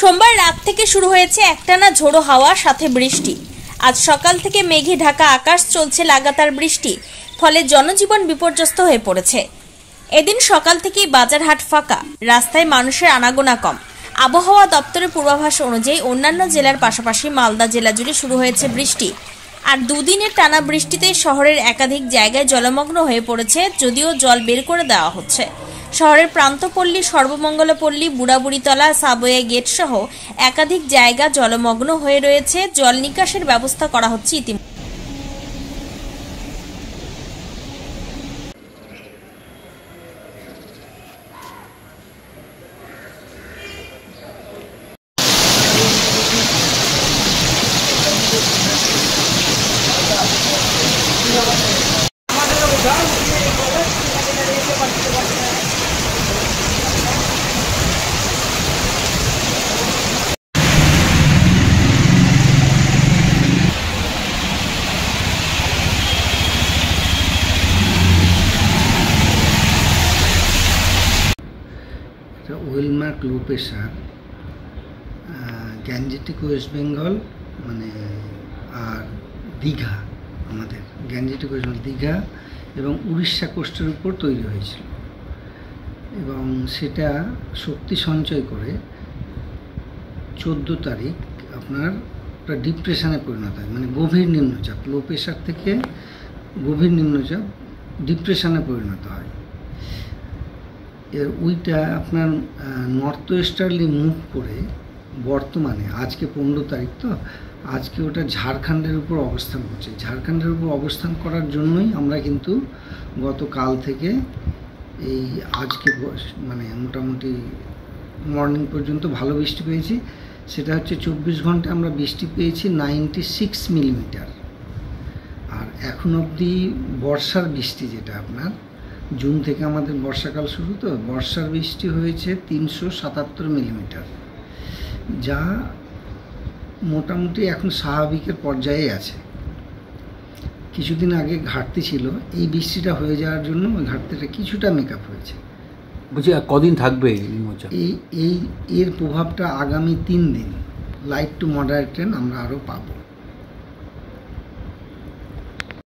সোমবার রাত থেকে শুরু হয়েছে একটানা ঝোড়ো হাওয়া সাথে বৃষ্টি। আজ সকাল থেকে মেঘে ঢাকা আকাশ, চলছে লাগাতার বৃষ্টি, ফলে জনজীবন বিপর্যস্ত হয়ে পড়েছে। এদিন সকাল থেকেই বাজার হাট ফাঁকা, রাস্তায় মানুষের আনাগোনা কম। আবহাওয়া দপ্তরের পূর্বাভাস অনুযায়ী অন্যান্য জেলার পাশাপাশি মালদা জেলা জুড়ে শুরু হয়েছে বৃষ্টি। আর দুদিনের টানা বৃষ্টিতে শহরের একাধিক জায়গায় জলমগ্ন হয়ে পড়েছে, যদিও জল বের করে দেওয়া হচ্ছে। শহরের প্রান্তপল্লী, সর্বমঙ্গলপল্লী, বুড়াবুড়িতলা, সাবওয়ে গেট সহ একাধিক জায়গা জলমগ্ন হয়ে রয়েছে। জল নিকাশের ব্যবস্থা করা হচ্ছে ইতিমধ্যে। Well marked low pressure Gangetic West Bengal আর দীঘা, আমাদের গ্যাঞ্জেটিক ওয়েস্ট বেঙ্গল দীঘা এবং উড়িষ্যা কোস্টের উপর তৈরি হয়েছিল এবং সেটা শক্তি সঞ্চয় করে 14 তারিখ আপনার ডিপ্রেশনে পরিণত হয়। গভীর নিম্নচাপ, লো প্রেশার থেকে গভীর নিম্নচাপ ডিপ্রেশনে পরিণত হয়। ওইটা আপনার নর্থ ওয়েস্টার্লি মুভ করে বর্তমানে আজকে 15 তারিখ, তো আজকে ওটা ঝাড়খণ্ডের উপর অবস্থান করছে। ঝাড়খণ্ডের উপর অবস্থান করার জন্যই আমরা কিন্তু গতকাল থেকে এই আজকে মোটামুটি মর্নিং পর্যন্ত ভালো বৃষ্টি পেয়েছি। সেটা হচ্ছে 24 ঘন্টায় আমরা বৃষ্টি পেয়েছি 96 মিলিমিটার। আর এখন অবধি বর্ষার বৃষ্টি, যেটা আপনার জুন থেকে আমাদের বর্ষাকাল শুরু, তো বর্ষার বৃষ্টি হয়েছে 377 মিলিমিটার, যা মোটামুটি এখন স্বাভাবিকের পর্যায়ে আছে। কিছুদিন আগে ঘাটতি ছিল, এই বৃষ্টিটা হয়ে যাওয়ার জন্য ওই ঘাটতিটা কিছুটা মেকআপ হয়েছে। বুঝি কদিন থাকবে এর প্রভাবটা আগামী 3 দিন লাইট টু মডারেট ট্রেন আমরা আরও পাবো।